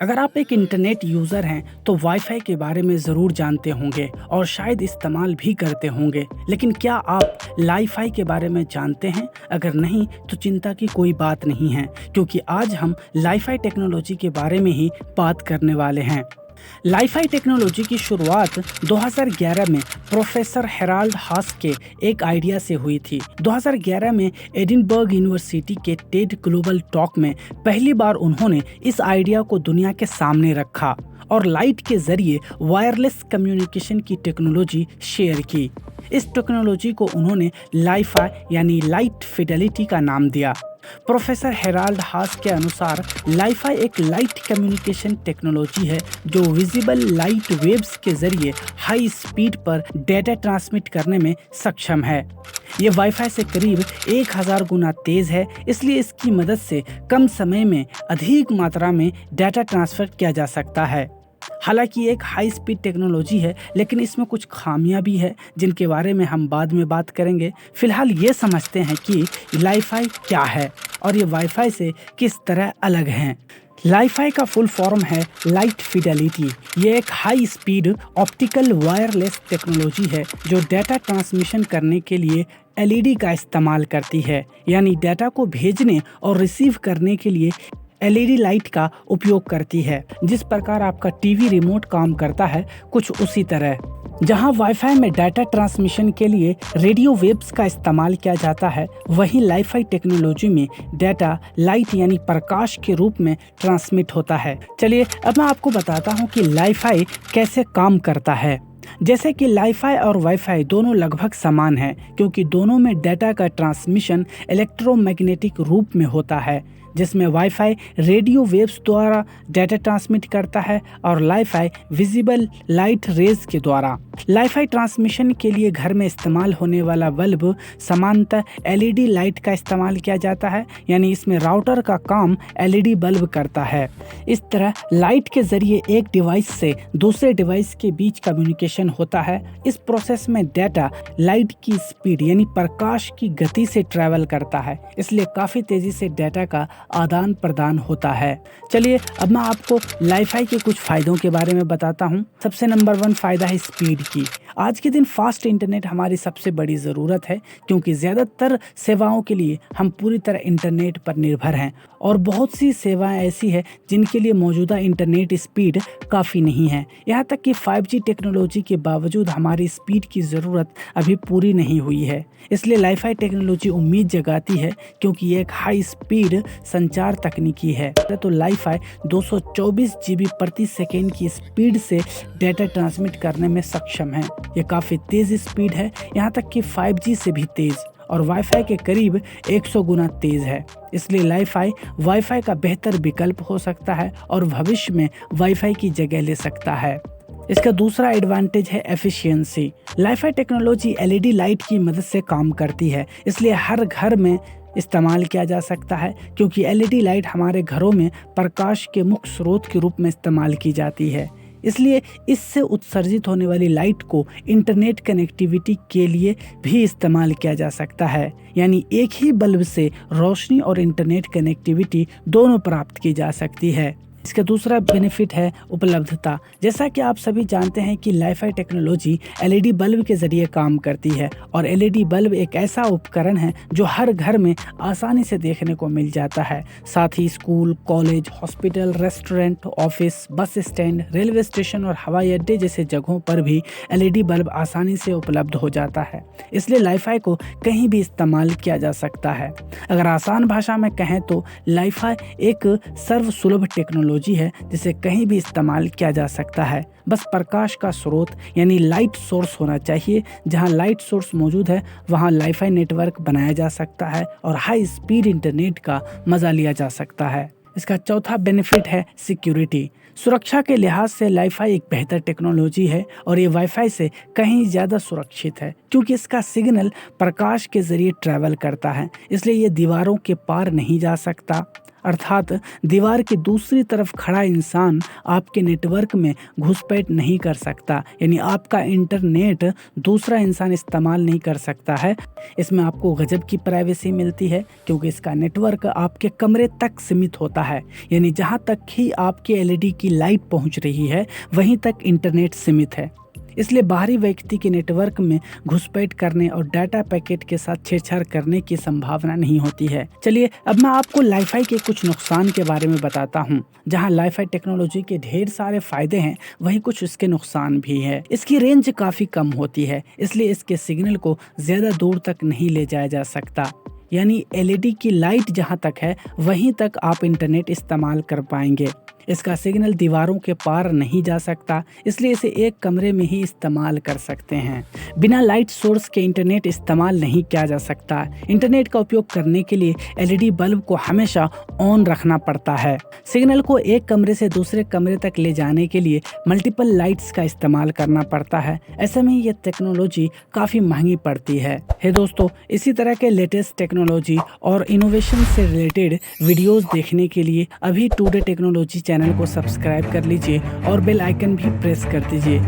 अगर आप एक इंटरनेट यूज़र हैं तो वाईफाई के बारे में ज़रूर जानते होंगे और शायद इस्तेमाल भी करते होंगे। लेकिन क्या आप लाईफाई के बारे में जानते हैं? अगर नहीं तो चिंता की कोई बात नहीं है, क्योंकि आज हम लाईफाई टेक्नोलॉजी के बारे में ही बात करने वाले हैं। लाईफाई टेक्नोलॉजी की शुरुआत 2011 में प्रोफेसर हेराल्ड हास के एक आइडिया से हुई थी। 2011 में एडिनबर्ग यूनिवर्सिटी के टेड ग्लोबल टॉक में पहली बार उन्होंने इस आइडिया को दुनिया के सामने रखा और लाइट के जरिए वायरलेस कम्युनिकेशन की टेक्नोलॉजी शेयर की। इस टेक्नोलॉजी को उन्होंने लाईफाई यानी लाइट फिडेलिटी का नाम दिया। प्रोफेसर हेराल्ड हास के अनुसार लाईफाई एक लाइट कम्युनिकेशन टेक्नोलॉजी है जो विजिबल लाइट वेव्स के जरिए हाई स्पीड पर डेटा ट्रांसमिट करने में सक्षम है। ये वाईफाई से करीब 1000 गुना तेज है, इसलिए इसकी मदद से कम समय में अधिक मात्रा में डेटा ट्रांसफर किया जा सकता है। हालांकि एक हाई स्पीड टेक्नोलॉजी है, लेकिन इसमें कुछ खामियां भी है जिनके बारे में हम बाद में बात करेंगे। फिलहाल ये समझते हैं कि लाईफाई क्या है और ये वाईफाई से किस तरह अलग है। लाईफाई का फुल फॉर्म है लाइट फिडेलिटी। ये एक high speed optical wireless technology है जो डेटा ट्रांसमिशन करने के लिए एलईडी का इस्तेमाल करती है, यानी डेटा को भेजने और रिसीव करने के लिए एलईडी लाइट का उपयोग करती है। जिस प्रकार आपका टीवी रिमोट काम करता है, कुछ उसी तरह। जहां वाईफाई में डाटा ट्रांसमिशन के लिए रेडियो वेव्स का इस्तेमाल किया जाता है, वहीं लाईफाई टेक्नोलॉजी में डाटा लाइट यानी प्रकाश के रूप में ट्रांसमिट होता है। चलिए अब मैं आपको बताता हूं कि लाईफाई कैसे काम करता है। जैसे कि लाईफाई और वाईफाई दोनों लगभग समान हैं, क्योंकि दोनों में डाटा का ट्रांसमिशन इलेक्ट्रोमैग्नेटिक रूप में होता है, जिसमें वाईफाई रेडियो वेव्स द्वारा डाटा ट्रांसमिट करता है और लाईफाई विजिबल लाइट रेज के द्वारा। लाईफाई ट्रांसमिशन के लिए घर में इस्तेमाल होने वाला बल्ब सामान्यतः एलईडी लाइट का इस्तेमाल किया जाता है, यानी इसमें राउटर का काम एलईडी बल्ब करता है। इस तरह लाइट के जरिए एक डिवाइस से दूसरे डिवाइस के बीच कम्युनिकेशन होता है। इस प्रोसेस में डाटा लाइट की स्पीड यानी प्रकाश की गति से ट्रैवल करता है, इसलिए काफी तेजी से डाटा का आदान प्रदान होता है। चलिए अब मैं आपको लाईफाई के कुछ फायदों के बारे में बताता हूँ। सबसे नंबर 1 फायदा है स्पीड की। आज के दिन फास्ट इंटरनेट हमारी सबसे बड़ी ज़रूरत है, क्योंकि ज़्यादातर सेवाओं के लिए हम पूरी तरह इंटरनेट पर निर्भर हैं और बहुत सी सेवाएं ऐसी हैं जिनके लिए मौजूदा इंटरनेट स्पीड काफ़ी नहीं है। यहाँ तक कि 5G टेक्नोलॉजी के बावजूद हमारी स्पीड की ज़रूरत अभी पूरी नहीं हुई है। इसलिए लाईफाई टेक्नोलॉजी उम्मीद जगाती है, क्योंकि ये एक हाई स्पीड संचार तकनीकी है। तो लाईफाई 224 GB प्रति सेकेंड की स्पीड से डेटा ट्रांसमिट करने में सक्षम है। ये काफ़ी तेज़ स्पीड है, यहाँ तक कि 5G से भी तेज़, और वाईफाई के करीब 100 गुना तेज़ है। इसलिए लाईफाई वाईफाई का बेहतर विकल्प हो सकता है और भविष्य में वाईफाई की जगह ले सकता है। इसका दूसरा एडवांटेज है efficiency. Li-Fi technology LED light की मदद से काम करती है, इसलिए हर घर में इस्तेमाल किया जा सकता है, क्योंकि एलईडी लाइट हमारे घरों में प्रकाश के मुख्य स्रोत के रूप में इस्तेमाल की जाती है। इसलिए इससे उत्सर्जित होने वाली लाइट को इंटरनेट कनेक्टिविटी के लिए भी इस्तेमाल किया जा सकता है, यानी एक ही बल्ब से रोशनी और इंटरनेट कनेक्टिविटी दोनों प्राप्त की जा सकती है। इसका दूसरा बेनिफिट है उपलब्धता। जैसा कि आप सभी जानते हैं कि लाईफाई टेक्नोलॉजी एलईडी बल्ब के जरिए काम करती है, और एलईडी बल्ब एक ऐसा उपकरण है जो हर घर में आसानी से देखने को मिल जाता है। साथ ही school, college, hospital, restaurant, office, bus stand, railway station और हवाई अड्डे जैसे जगहों पर भी एलईडी बल्ब आसानी से उपलब्ध हो जाता है। इसलिए लाईफाई को कहीं भी इस्तेमाल किया जा सकता है। अगर आसान भाषा में कहें तो लाईफाई एक सर्वसुलभ टेक्नोलॉजी है जिसे कहीं भी इस्तेमाल किया जा सकता है। बस प्रकाश का स्रोत यानी लाइट सोर्स होना चाहिए। जहां लाइट सोर्स मौजूद है वहां लाईफाई नेटवर्क बनाया जा सकता है और हाई स्पीड इंटरनेट का मजा लिया जा सकता है। इसका चौथा बेनिफिट है सिक्योरिटी। सुरक्षा के लिहाज से लाईफाई एक बेहतर टेक्नोलॉजी है और ये वाईफाई से कहीं ज़्यादा सुरक्षित है, क्योंकि इसका सिग्नल प्रकाश के जरिए ट्रैवल करता है, इसलिए ये दीवारों के पार नहीं जा सकता। अर्थात दीवार की दूसरी तरफ खड़ा इंसान आपके नेटवर्क में घुसपैठ नहीं कर सकता, यानी आपका इंटरनेट दूसरा इंसान इस्तेमाल नहीं कर सकता है। इसमें आपको गजब की प्राइवेसी मिलती है क्योंकि इसका नेटवर्क आपके कमरे तक सीमित होता है, यानी जहाँ तक ही आपकी एलईडी की लाइट पहुँच रही है वहीं तक इंटरनेट सीमित है। इसलिए बाहरी व्यक्ति के नेटवर्क में घुसपैठ करने और डाटा पैकेट के साथ छेड़छाड़ करने की संभावना नहीं होती है। चलिए अब मैं आपको लाईफाई के कुछ नुकसान के बारे में बताता हूँ। जहाँ लाईफाई टेक्नोलॉजी के ढेर सारे फायदे हैं वहीं कुछ इसके नुकसान भी है। इसकी रेंज काफ़ी कम होती है, इसलिए इसके सिग्नल को ज़्यादा दूर तक नहीं ले जाया जा सकता, यानी एलईडी की लाइट जहाँ तक है वहीं तक आप इंटरनेट इस्तेमाल कर पाएंगे। इसका सिग्नल दीवारों के पार नहीं जा सकता, इसलिए इसे एक कमरे में ही इस्तेमाल कर सकते हैं। बिना लाइट सोर्स के इंटरनेट इस्तेमाल नहीं किया जा सकता। इंटरनेट का उपयोग करने के लिए एलईडी बल्ब को हमेशा ऑन रखना पड़ता है। सिग्नल को एक कमरे से दूसरे कमरे तक ले जाने के लिए मल्टीपल लाइट्स का इस्तेमाल करना पड़ता है। ऐसे में ये टेक्नोलॉजी काफ़ी महंगी पड़ती है। दोस्तों, इसी तरह के लेटेस्ट टेक्नोलॉजी और इनोवेशन से रिलेटेड वीडियोस देखने के लिए अभी टुडे टेक्नोलॉजी चैनल को सब्सक्राइब कर लीजिए और बेल आइकन भी प्रेस कर दीजिए।